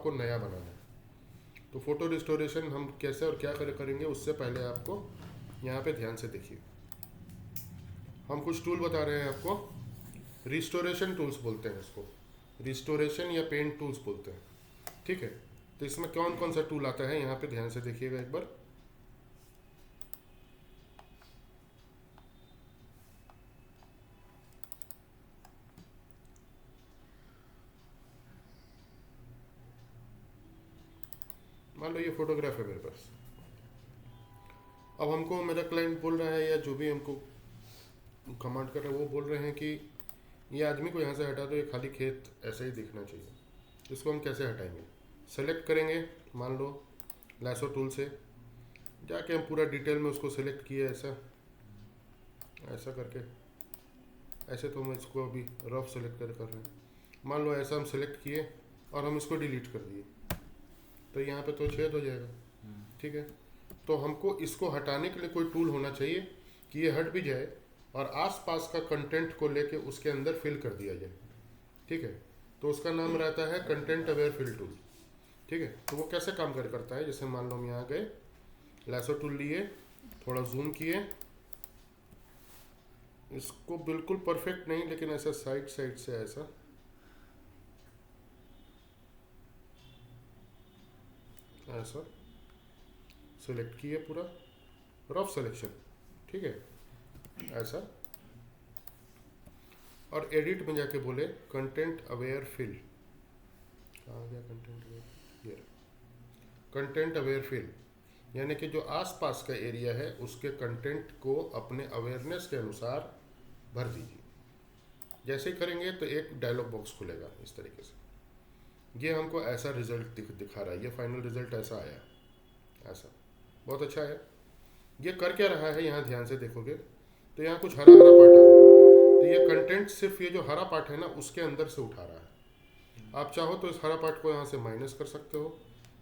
आपको नया बनाना है। तो फ़ोटो रिस्टोरेशन हम कैसे और क्या करेंगे उससे पहले आपको यहाँ पे ध्यान से देखिए, हम कुछ टूल बता रहे हैं आपको। रिस्टोरेशन टूल्स बोलते हैं इसको, रिस्टोरेशन या पेंट टूल्स बोलते हैं, ठीक है। तो इसमें कौन कौन सा टूल आता है यहाँ पे ध्यान से देखिएगा एक बार। मान लो ये फोटोग्राफ है मेरे पास। अब हमको मेरा क्लाइंट बोल रहा है या जो भी हमको कमांड कर रहे हैं वो बोल रहे हैं कि ये आदमी को यहाँ से हटा दो, ये खाली खेत ऐसे ही दिखना चाहिए। इसको हम कैसे हटाएंगे? सेलेक्ट करेंगे, मान लो लैसो टूल से जाके हम पूरा डिटेल में उसको सेलेक्ट किए, ऐसा ऐसा करके। ऐसे तो हम इसको अभी रफ सेलेक्ट कर रहे हैं, मान लो ऐसा हम सेलेक्ट किए और हम इसको डिलीट कर दिए, तो यहाँ पे तो छेद हो जाएगा, ठीक है। तो हमको इसको हटाने के लिए कोई टूल होना चाहिए कि ये हट भी जाए और आसपास का कंटेंट को लेके उसके अंदर फिल कर दिया जाए, ठीक है। तो उसका नाम रहता है कंटेंट अवेयर फिल टूल, ठीक है। तो वो कैसे काम करता है, जैसे मान लो हम यहाँ गए, लैसो टूल लिए, थोड़ा जूम किए, इसको बिल्कुल परफेक्ट नहीं लेकिन ऐसा साइड साइड से ऐसा ऐसा सेलेक्ट किए, पूरा रफ सिलेक्शन, ठीक है, ऐसा। और एडिट में जाके बोले कंटेंट अवेयर फिल, कहाँ गया कंटेंट अवेयर, ये कंटेंट अवेयर फिल, यानी कि जो आसपास का एरिया है उसके कंटेंट को अपने अवेयरनेस के अनुसार भर दीजिए। जैसे ही करेंगे तो एक डायलॉग बॉक्स खुलेगा इस तरीके से, ये हमको ऐसा रिजल्ट दिखा रहा है, ये फाइनल रिजल्ट ऐसा आया, ऐसा बहुत अच्छा है। ये कर क्या रहा है, यहाँ ध्यान से देखोगे तो यहाँ कुछ हरा हरा पार्ट आ रहा है, तो ये कंटेंट सिर्फ ये जो हरा पार्ट है ना उसके अंदर से उठा रहा है। आप चाहो तो इस हरा पार्ट को यहाँ से माइनस कर सकते हो,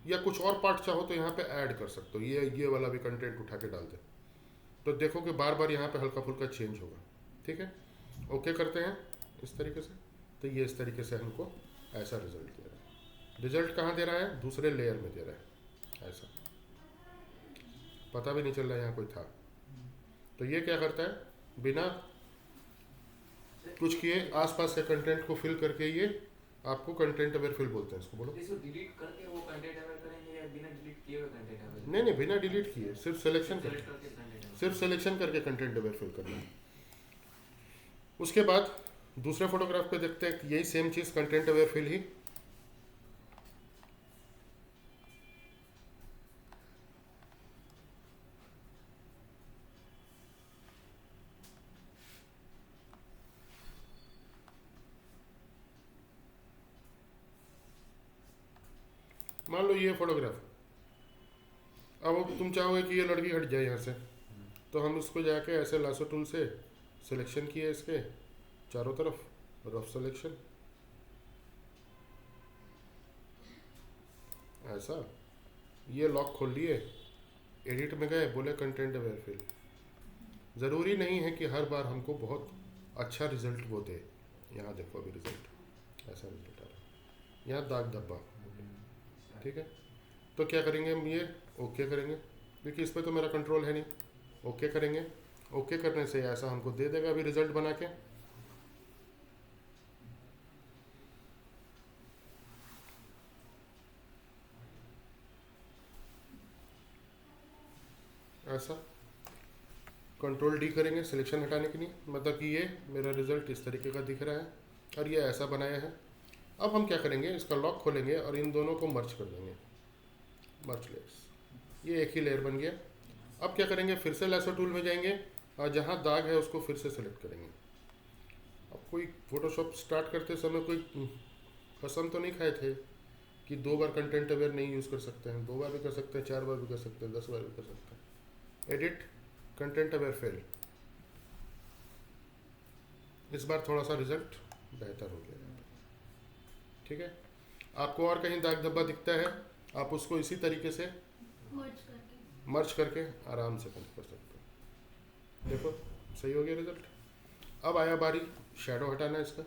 या कुछ और पार्ट चाहो तो यहाँ पे ऐड कर सकते हो, ये वाला भी कंटेंट उठा के डाल दे, तो देखो कि बार बार यहाँ पे हल्का फुल्का चेंज होगा, ठीक है। ओके करते हैं इस तरीके से, तो ये इस तरीके से हमको ऐसा रिजल्ट दे रहा है। रिजल्ट कहाँ दे रहा है, दूसरे लेयर में दे रहा है, ऐसा पता भी नहीं चल रहा है यहाँ कोई था। तो ये क्या करता है, बिना कुछ किए आसपास के कंटेंट को फिल करके, ये आपको कंटेंट अवेयर फिल बोलते हैं इसको। बोलो, इसको डिलीट करके वो कंटेंट अवेयर करेंगे या बिना डिलीट किए हुए कंटेंट अवेयर? नहीं नहीं, बिना डिलीट किए, सिर्फ सिलेक्शन करके, कंटेंट सिर्फ सिलेक्शन करके कंटेंट अवेयर फिल करना है। उसके बाद दूसरे फोटोग्राफ पे देखते हैं यही सेम चीज़, कंटेंट अवेयर फिल ही। मान लो ये फोटोग्राफ, अब तुम चाहोगे कि ये लड़की हट जाए यहाँ से, तो हम इसको जाके ऐसे लासो टूल से सिलेक्शन किए इसके चारों तरफ, रफ सिलेक्शन, ऐसा। ये लॉक खोल लिए, एडिट में गए, बोले कंटेंट अवेयर फिल। ज़रूरी नहीं है कि हर बार हमको बहुत अच्छा रिजल्ट वो दे। यहाँ देखो अभी रिजल्ट, ऐसा रिजल्ट आ रहा है, यहाँ दाग धब्बा, ठीक है। तो क्या करेंगे हम, ये ओके करेंगे, क्योंकि इस पर तो मेरा कंट्रोल है नहीं। ओके करेंगे, ओके करने से ऐसा हमको दे देगा अभी रिजल्ट बना के। ऐसा कंट्रोल डी करेंगे सिलेक्शन हटाने के लिए, मतलब कि ये मेरा रिजल्ट इस तरीके का दिख रहा है और ये ऐसा बनाया है। अब हम क्या करेंगे, इसका लॉक खोलेंगे और इन दोनों को मर्ज कर देंगे, मर्ज लेयर्स, ये एक ही लेयर बन गया। अब क्या करेंगे, फिर से लैसो टूल में जाएंगे और जहाँ दाग है उसको फिर से सेलेक्ट करेंगे। अब कोई फोटोशॉप स्टार्ट करते समय कोई कसम तो नहीं खाए थे कि 2 बार कंटेंट अवेयर नहीं यूज़ कर सकते हैं, 2 बार भी कर सकते हैं, 4 बार भी कर सकते हैं, 10 बार भी कर सकते हैं। एडिट कंटेंट अवेयर फेल, इस बार थोड़ा सा रिजल्ट बेहतर हो गया, ठीक है। आपको और कहीं दाग धब्बा दिखता है, आप उसको इसी तरीके से मर्ज करके आराम से कर सकते हो। देखो सही हो गया रिजल्ट। अब आया बारी शैडो हटाना है इसका,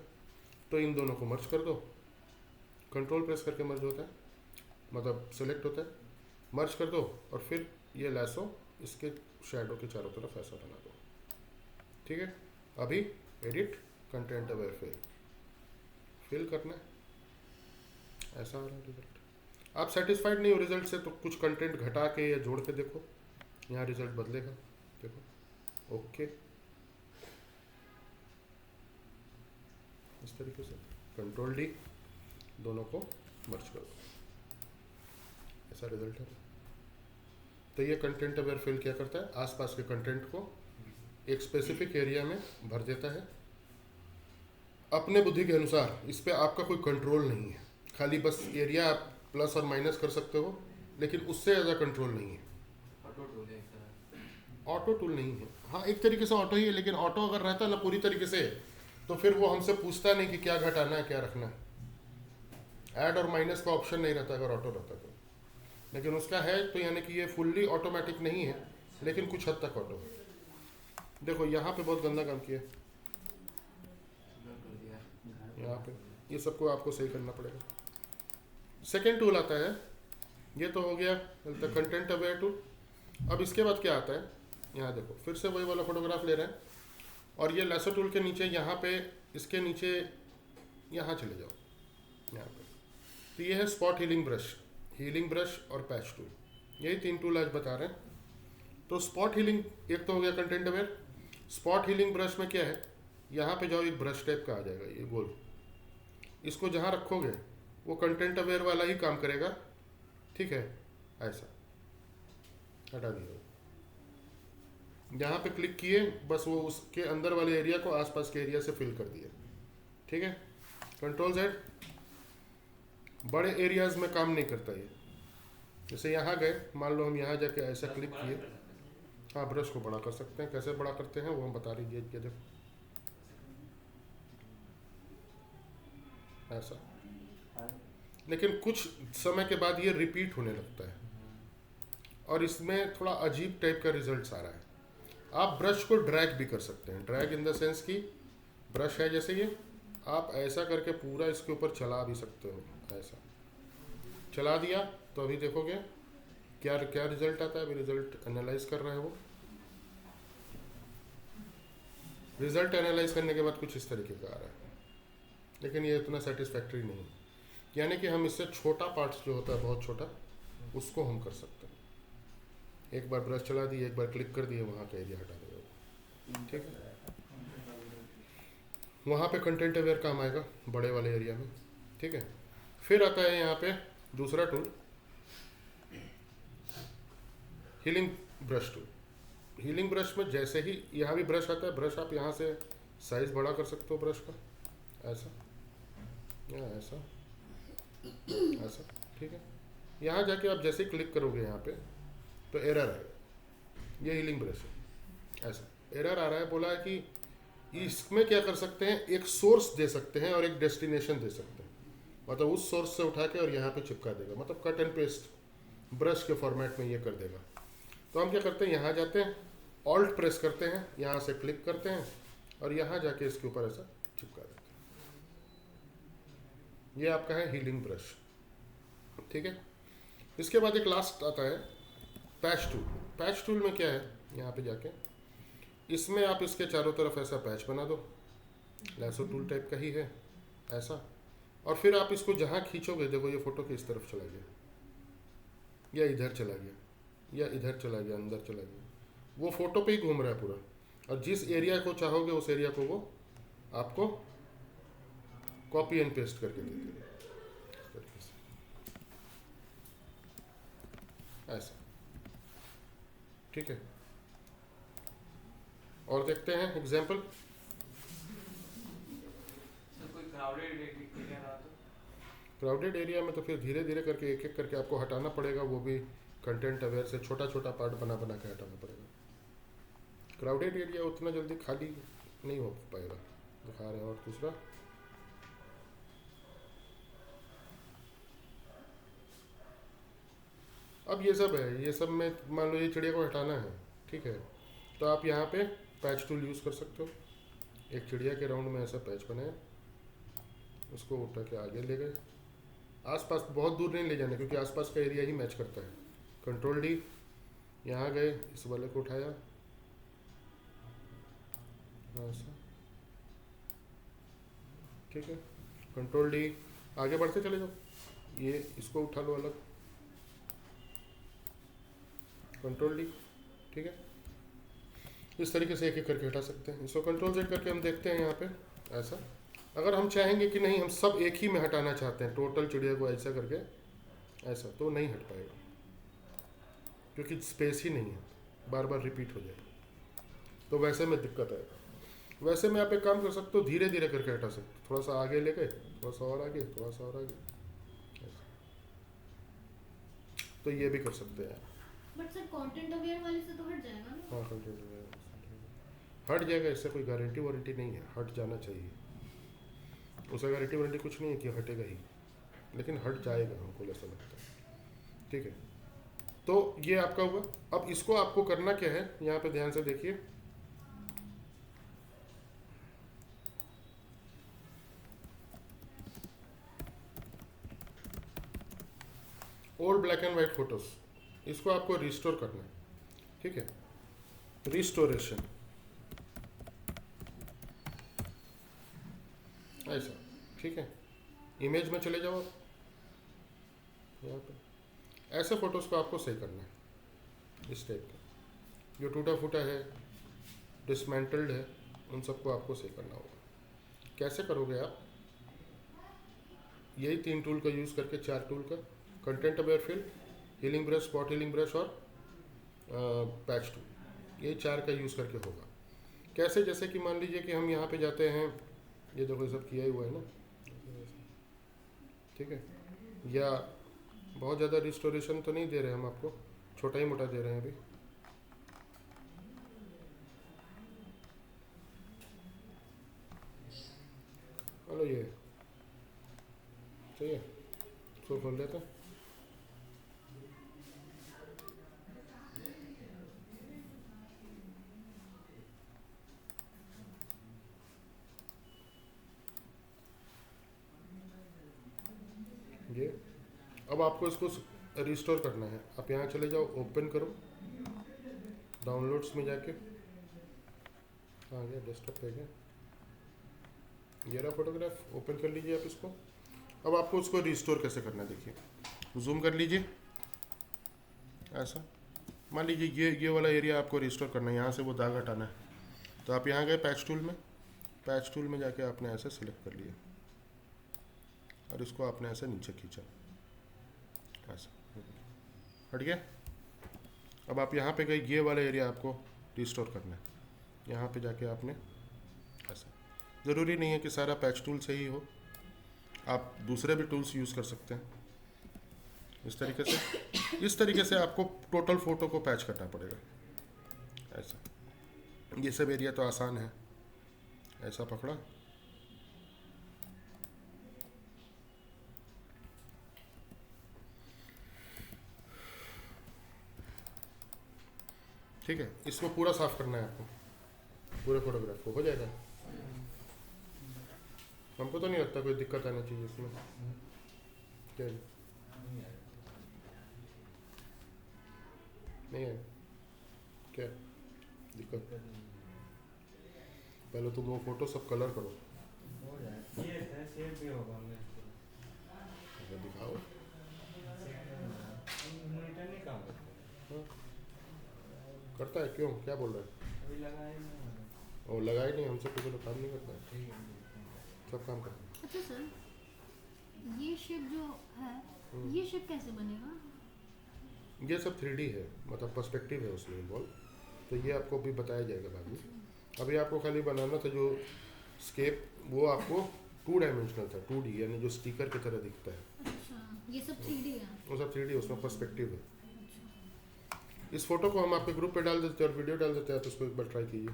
तो इन दोनों को मर्ज कर दो, कंट्रोल प्रेस करके मर्ज होता है, मतलब सेलेक्ट होता है, मर्ज कर दो और फिर ये लैसो इसके शैडो के चारों तरफ ऐसा बना दो। ठीक है, अभी एडिट कंटेंट अवेयर फिल करना है, ऐसा आ रहा है रिजल्ट। आप सेटिस्फाइड नहीं हो रिजल्ट से तो कुछ कंटेंट घटा के या जोड़ के देखो, यहाँ रिजल्ट बदलेगा। देखो ओके, इस तरीके से कंट्रोल डी, दोनों को मर्ज कर दो, ऐसा रिजल्ट है। तो ये कंटेंट अवेयर फिल क्या करता है, आसपास के कंटेंट को एक स्पेसिफिक एरिया में भर देता है अपने बुद्धि के अनुसार। इस पे आपका कोई कंट्रोल नहीं है, खाली बस एरिया आप प्लस और माइनस कर सकते हो, लेकिन उससे ज़्यादा कंट्रोल नहीं है। ऑटो टूल है एक तरह। ऑटो टूल नहीं है, हाँ एक तरीके से ऑटो ही है, लेकिन ऑटो अगर रहता ना पूरी तरीके से तो फिर वो हमसे पूछता नहीं कि क्या घटाना है क्या रखना है। ऐड और माइनस का ऑप्शन नहीं रहता अगर ऑटो रहता तो, लेकिन उसका है तो यानी कि ये फुल्ली ऑटोमेटिक नहीं है, लेकिन कुछ हद तक ऑटो है। देखो यहाँ पे बहुत गंदा काम किया है, यहाँ पे ये सबको आपको सही करना पड़ेगा। सेकेंड टूल आता है, ये तो हो गया कंटेंट अवेयर टूल। अब इसके बाद क्या आता है, यहाँ देखो फिर से वही वाला फोटोग्राफ ले रहे हैं और ये लैसो टूल के नीचे यहाँ पे इसके नीचे यहाँ चले जाओ, यहाँ पे तो ये है स्पॉट हीलिंग ब्रश और पैच टूल, यही 3 टूल आज बता रहे हैं। तो स्पॉट हीलिंग एक तो हो गया content aware. Spot healing brush में क्या है, यहाँ पे जाओ एक ब्रश टाइप का आ जाएगा ये गोल, इसको जहाँ रखोगे वो कंटेंट अवेयर वाला ही काम करेगा। ठीक है, ऐसा हटा दिया, यहाँ पे क्लिक किए बस वो उसके अंदर वाले एरिया को आसपास के एरिया से फिल कर दिया। ठीक है, कंट्रोल जेड। बड़े एरियाज में काम नहीं करता ये, जैसे यहाँ गए, मान लो हम यहाँ जाके ऐसा क्लिक किए, हाँ ब्रश को बड़ा कर सकते हैं, कैसे बड़ा करते हैं वो हम बता दीजिए। ये देखो ऐसा, लेकिन कुछ समय के बाद ये रिपीट होने लगता है और इसमें थोड़ा अजीब टाइप का रिजल्ट आ रहा है। आप ब्रश को ड्रैग भी कर सकते हैं, ड्रैग इन द सेंस की ब्रश है जैसे ये, आप ऐसा करके पूरा इसके ऊपर चला भी सकते हो, ऐसा चला दिया तो अभी देखोगे क्या क्या रिजल्ट आता है। अभी रिजल्ट एनालाइज कर रहा है वो, रिजल्ट एनालाइज करने के बाद कुछ इस तरीके का आ रहा है, लेकिन ये इतना सेटिस्फैक्ट्री नहीं है। यानी कि हम इससे छोटा पार्ट्स जो होता है बहुत छोटा, उसको हम कर सकते हैं। एक बार ब्रश चला दिए, एक बार क्लिक कर दिए, वहाँ का एरिया हटा देगा। ठीक है, वहाँ पे कंटेंट अवेयर काम आएगा बड़े वाले एरिया में। ठीक है, फिर आता है यहाँ पे दूसरा tool, healing brush tool. Healing brush में जैसे ही यहाँ भी ब्रश आता है, ब्रश आप यहाँ से साइज बड़ा कर सकते हो ब्रश का, ऐसा या ऐसा ऐसा। ठीक है, यहाँ जाके आप जैसे ही क्लिक करोगे यहाँ पे तो एरर आएगा, ये हीलिंग ब्रश है, ऐसा एरर आ रहा है। बोला है कि इसमें क्या कर सकते हैं, एक सोर्स दे सकते हैं और एक डेस्टिनेशन दे सकते हैं, मतलब उस सोर्स से उठा के और यहाँ पे चिपका देगा, मतलब कट एंड पेस्ट ब्रश के फॉर्मेट में ये कर देगा। तो हम क्या करते हैं, यहाँ जाते हैं, ऑल्ट प्रेस करते हैं, यहाँ से क्लिक करते हैं और यहाँ जाके इसके ऊपर ऐसा चिपका देते हैं। ये आपका है हीलिंग ब्रश। ठीक है, इसके बाद एक लास्ट आता है पैच टूल। पैच टूल में क्या है, यहाँ पे जाके इसमें आप इसके चारों तरफ ऐसा पैच बना दो, लैसो टूल टाइप का ही है ऐसा, और फिर आप इसको जहाँ खींचोगे, देखो ये फोटो किस तरफ चला गया, या इधर चला गया, या इधर चला गया, अंदर चला गया, वो फोटो पे ही घूम रहा है पूरा, और जिस एरिया को चाहोगे उस एरिया को वो आपको कॉपी एंड पेस्ट करके दे देगा ऐसा। ठीक है, और देखते हैं एग्जाम्पल। कोई क्राउडेड एरिया रहा तो क्राउडेड एरिया में तो फिर धीरे धीरे करके एक एक करके आपको हटाना पड़ेगा, वो भी कंटेंट अवेयर से छोटा छोटा पार्ट बना बना के हटाना पड़ेगा। क्राउडेड एरिया उतना जल्दी खाली नहीं हो पाएगा। दिखा रहे हैं, और दूसरा अब ये सब है, ये सब में मान लो ये चिड़िया को हटाना है, ठीक है, तो आप यहाँ पे पैच टूल यूज़ कर सकते हो। एक चिड़िया के राउंड में ऐसा पैच बनाया, उसको उठा के आगे ले गए, आसपास बहुत दूर नहीं ले जाना, क्योंकि आसपास का एरिया ही मैच करता है। कंट्रोल डी, यहाँ गए, इस वाले को उठाया, ऐसा, ठीक है। कंट्रोल डी, आगे बढ़ते चले जाओ, ये इसको उठा लो अलग, कंट्रोल डी, ठीक है। इस तरीके से एक एक करके हटा सकते हैं। इसको कंट्रोल जेड करके हम देखते हैं यहाँ पे ऐसा। अगर हम चाहेंगे कि नहीं हम सब एक ही में हटाना चाहते हैं, टोटल चिड़िया को ऐसा करके ऐसा, तो नहीं हट पाएगा, क्योंकि स्पेस ही नहीं है, बार बार रिपीट हो जाएगा, तो वैसे में दिक्कत आएगा। वैसे में आप एक काम कर सकते हो, धीरे धीरे करके हटा सकते हो, थोड़ा सा आगे ले गए, थोड़ा सा और आगे, थोड़ा सा और आगे, ऐसा। तो ये भी कर सकते हैं। बट सर कंटेंट अवेयर वाले से तो हट जाएगा ना? हाँ, कंटेंट हट जाएगा, इससे कोई गारंटी वारंटी नहीं है, हट जाना चाहिए। उसका गारंटी वारंटी कुछ नहीं है कि हटेगा ही, लेकिन हट जाएगा, हमको ऐसा लगता है, ठीक है। तो ये आपका हुआ। अब इसको आपको करना क्या है, यहाँ पे ध्यान से देखिए, old black and white photos, इसको आपको रिस्टोर करना है, ठीक है। रिस्टोरेशन ऐसा, ठीक है। इमेज में चले जाओ, यहाँ पे ऐसे फोटोज को आपको सही करना है, इस टाइप का, जो टूटा फूटा है, डिसमेंटल्ड है, उन सबको आपको सही करना होगा। कैसे करोगे आप, यही 3 टूल का यूज़ करके, 4 टूल का, content aware fill, healing brush, spot healing brush और पैच टूल, ये 4 का यूज़ करके होगा। कैसे, जैसे कि मान लीजिए कि हम यहाँ पे जाते हैं, ये देखो ये सब किया ही हुआ है ना, ठीक है। या बहुत ज़्यादा रिस्टोरेशन तो नहीं दे रहे हम आपको, छोटा ही मोटा दे रहे हैं अभी। हेलो, ये सही है, इसको खोल लेते हैं। ये अब आपको इसको रिस्टोर करना है। आप यहाँ चले जाओ, ओपन करो, डाउनलोड्स में जाके, आ गया डेस्कटॉप पे गया, ये रहा फोटोग्राफ, ओपन कर लीजिए आप इसको। अब आपको उसको रिस्टोर कैसे करना है, देखिए, जूम कर लीजिए ऐसा। मान लीजिए ये वाला एरिया आपको रिस्टोर करना है, यहाँ से वो दाग हटाना है, तो आप यहाँ गए पैच टूल में, पैच टूल में जाके आपने ऐसे सिलेक्ट कर लिया और इसको आपने ऐसे नीचे खींचा, ऐसा हट गया। अब आप यहाँ पे गए, ये वाला एरिया आपको रिस्टोर करना है, यहाँ पे जाके आपने ऐसा, ज़रूरी नहीं है कि सारा पैच टूल से ही हो, आप दूसरे भी टूल्स यूज़ कर सकते हैं। इस तरीके से आपको टोटल फ़ोटो को पैच करना पड़ेगा ऐसा। ये सब एरिया तो आसान है, ऐसा पकड़ा, ठीक है। इसको पूरा साफ करना है आपको, पूरे फोटोग्राफ को, हो जाएगा। हमको तो नहीं लगता कोई दिक्कत आनी चाहिए इसमें, क्या है? नहीं है क्या दिक्कत? पहले तुम वो फोटो सब कलर करो, ये सेव भी होगा दिखाओ। मॉनिटर नहीं काम करता। हाँ। करता है, क्यों, क्या बोल रहा है? अभी लगाया ही नहीं। वो लगाए नहीं, हमसे कोई तो काम नहीं करता है, ठीक है। सब काम करता है। अच्छा सर, ये शेप जो है, ये शेप कैसे बनेगा? ये सब 3D है, मतलब पर्सपेक्टिव है उसमें इन्वॉल्व, तो ये आपको भी बताया जाएगा बाद में। अभी आपको खाली बनाना था जो स्केप, वो आपको 2 डायमेंशनल था, 2D, यानी जो स्टिकर की तरह दिखता है। अच्छा, ये सब 3D है? वो सब 3D, उसमें पर्सपेक्टिव है। इस फोटो को हम आपके ग्रुप पे डाल देते हैं और वीडियो डाल देते हैं, आप इसको एक बार ट्राई कीजिए।